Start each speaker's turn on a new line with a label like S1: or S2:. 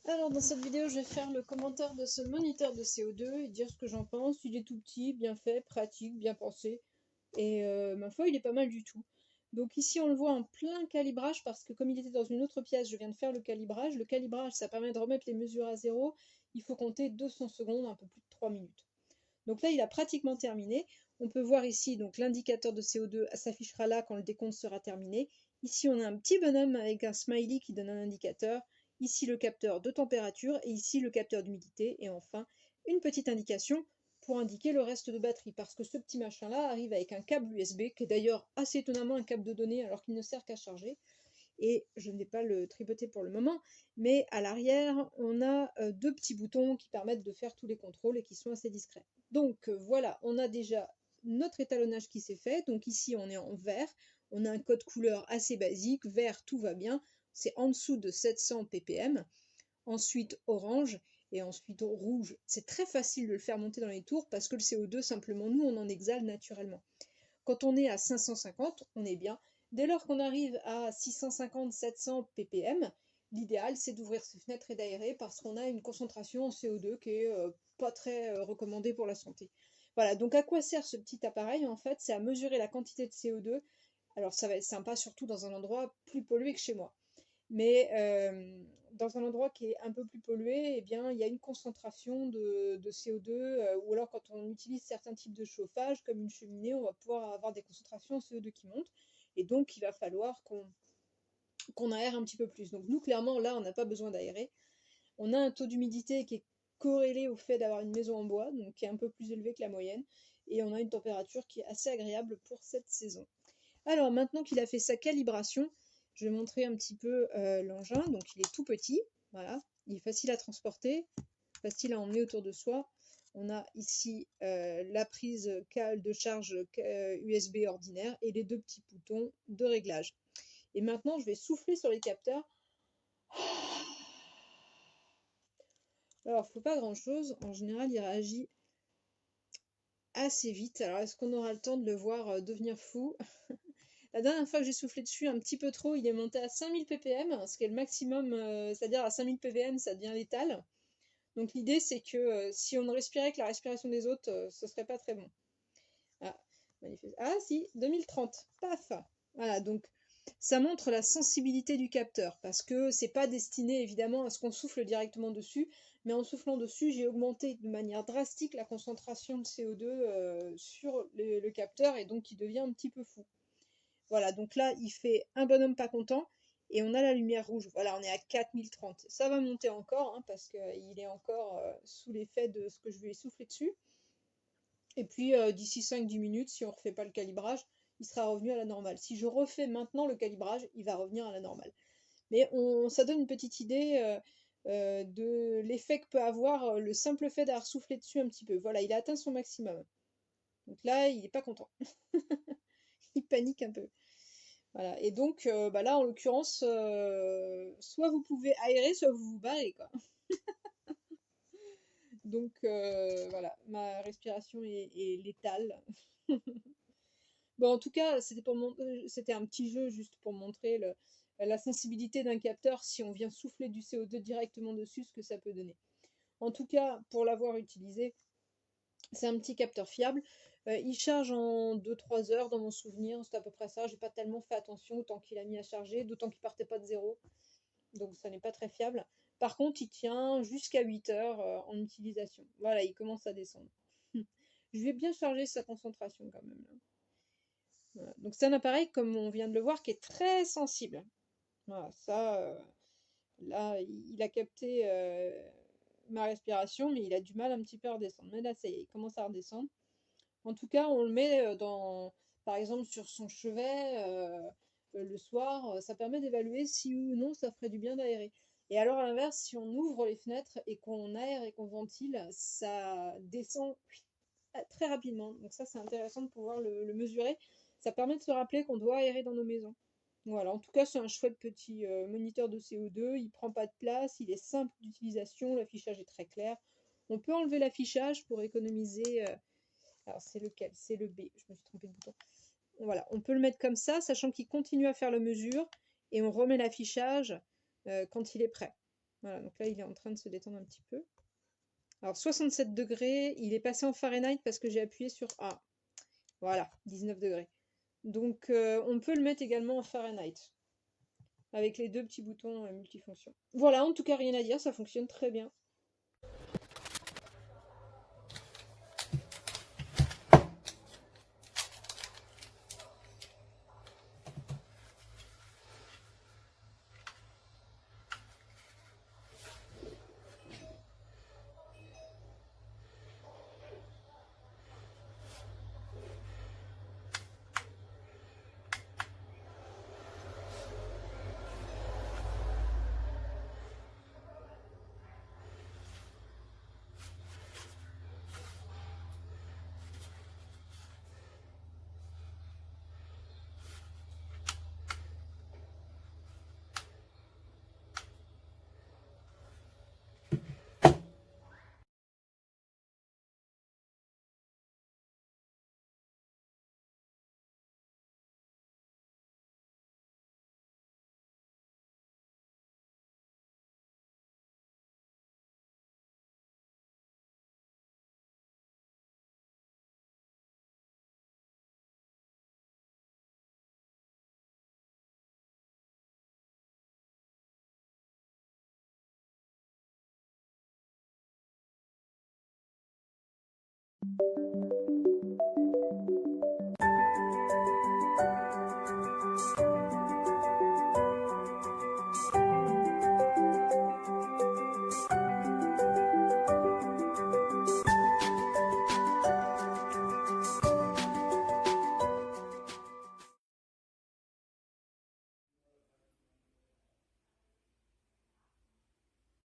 S1: Alors dans cette vidéo, je vais faire le commentaire de ce moniteur de CO2 et dire ce que j'en pense. Il est tout petit, bien fait, pratique, bien pensé et ma foi, il est pas mal du tout. Donc ici, on le voit en plein calibrage parce que comme il était dans une autre pièce, je viens de faire le calibrage. Le calibrage, ça permet de remettre les mesures à zéro. Il faut compter 200 secondes, un peu plus de 3 minutes. Donc là, il a pratiquement terminé. On peut voir ici donc l'indicateur de CO2 s'affichera là quand le décompte sera terminé. Ici, on a un petit bonhomme avec un smiley qui donne un indicateur. Ici, le capteur de température et ici, le capteur d'humidité. Et enfin, une petite indication pour indiquer le reste de batterie parce que ce petit machin-là arrive avec un câble USB qui est d'ailleurs assez étonnamment un câble de données alors qu'il ne sert qu'à charger et je ne vais pas le tripoter pour le moment, mais à l'arrière, on a deux petits boutons qui permettent de faire tous les contrôles et qui sont assez discrets. Donc voilà, on a déjà notre étalonnage qui s'est fait. Donc ici, on est en vert, on a un code couleur assez basique, vert, tout va bien, c'est en dessous de 700 ppm. Ensuite orange et ensuite rouge. C'est très facile de le faire monter dans les tours parce que le CO2, simplement, nous, on en exhale naturellement. Quand on est à 550, on est bien. Dès lors qu'on arrive à 650-700 ppm, l'idéal c'est d'ouvrir ses fenêtres et d'aérer parce qu'on a une concentration en CO2 qui est pas très recommandée pour la santé. Voilà, donc à quoi sert ce petit appareil en fait? C'est à mesurer la quantité de CO2. Alors ça va être sympa surtout dans un endroit plus pollué que chez moi. Mais dans un endroit qui est un peu plus pollué, eh bien, il y a une concentration de CO2, ou alors quand on utilise certains types de chauffage, comme une cheminée, on va pouvoir avoir des concentrations en CO2 qui montent. Et donc, il va falloir qu'on aère un petit peu plus. Donc nous, clairement, là, on n'a pas besoin d'aérer. On a un taux d'humidité qui est corrélé au fait d'avoir une maison en bois, donc qui est un peu plus élevé que la moyenne. Et on a une température qui est assez agréable pour cette saison. Alors maintenant qu'il a fait sa calibration, je vais montrer un petit peu l'engin. Donc il est tout petit, voilà, il est facile à transporter, facile à emmener autour de soi. On a ici la prise de charge USB ordinaire et les deux petits boutons de réglage. Et maintenant je vais souffler sur les capteurs. Alors il ne faut pas grand chose, en général il réagit assez vite. Alors est-ce qu'on aura le temps de le voir devenir fou? La dernière fois que j'ai soufflé dessus un petit peu trop, il est monté à 5000 ppm, ce qui est le maximum, c'est-à-dire à 5000 ppm, ça devient létal. Donc l'idée, c'est que si on ne respirait que la respiration des autres, ce serait pas très bon. Ah, ah si, 2030, paf. Voilà, donc ça montre la sensibilité du capteur, parce que c'est pas destiné évidemment à ce qu'on souffle directement dessus, mais en soufflant dessus, j'ai augmenté de manière drastique la concentration de CO2 sur le capteur, et donc il devient un petit peu fou. Voilà, donc là, il fait un bonhomme pas content et on a la lumière rouge. Voilà, on est à 4030. Ça va monter encore hein, parce qu'il est encore sous l'effet de ce que je lui ai soufflé dessus. Et puis d'ici 5-10 minutes, si on ne refait pas le calibrage, il sera revenu à la normale. Si je refais maintenant le calibrage, il va revenir à la normale. Mais ça donne une petite idée de l'effet que peut avoir le simple fait d'avoir soufflé dessus un petit peu. Voilà, il a atteint son maximum. Donc là, il n'est pas content. Il panique un peu. Voilà. Et donc, bah là, en l'occurrence, soit vous pouvez aérer, soit vous vous barrez, quoi. Donc, voilà, ma respiration est létale. Bon, en tout cas, c'était un petit jeu juste pour montrer la sensibilité d'un capteur si on vient souffler du CO2 directement dessus, ce que ça peut donner. En tout cas, pour l'avoir utilisé, c'est un petit capteur fiable. Il charge en 2-3 heures dans mon souvenir, c'est à peu près ça. J'ai pas tellement fait attention au temps qu'il a mis à charger, d'autant qu'il partait pas de zéro. Donc ça n'est pas très fiable. Par contre, il tient jusqu'à 8 heures en utilisation. Voilà, il commence à descendre. Je vais bien charger sa concentration quand même. Là. Voilà. Donc c'est un appareil, comme on vient de le voir, qui est très sensible. Voilà, ça, là, il a capté ma respiration, mais il a du mal un petit peu à redescendre. Mais là, ça y est, il commence à redescendre. En tout cas, on le met par exemple, sur son chevet le soir. Ça permet d'évaluer si ou non ça ferait du bien d'aérer. Et alors, à l'inverse, si on ouvre les fenêtres et qu'on aère et qu'on ventile, ça descend très rapidement. Donc ça, c'est intéressant de pouvoir le mesurer. Ça permet de se rappeler qu'on doit aérer dans nos maisons. Voilà, en tout cas, c'est un chouette petit moniteur de CO2. Il prend pas de place, il est simple d'utilisation, l'affichage est très clair. On peut enlever l'affichage pour économiser. Alors, c'est lequel? C'est le B. Je me suis trompée de bouton. Voilà, on peut le mettre comme ça, sachant qu'il continue à faire la mesure, et on remet l'affichage quand il est prêt. Voilà, donc là, il est en train de se détendre un petit peu. Alors 67 degrés, il est passé en Fahrenheit parce que j'ai appuyé sur A. Voilà, 19 degrés. Donc on peut le mettre également en Fahrenheit, avec les deux petits boutons multifonctions. Voilà, en tout cas rien à dire, ça fonctionne très bien.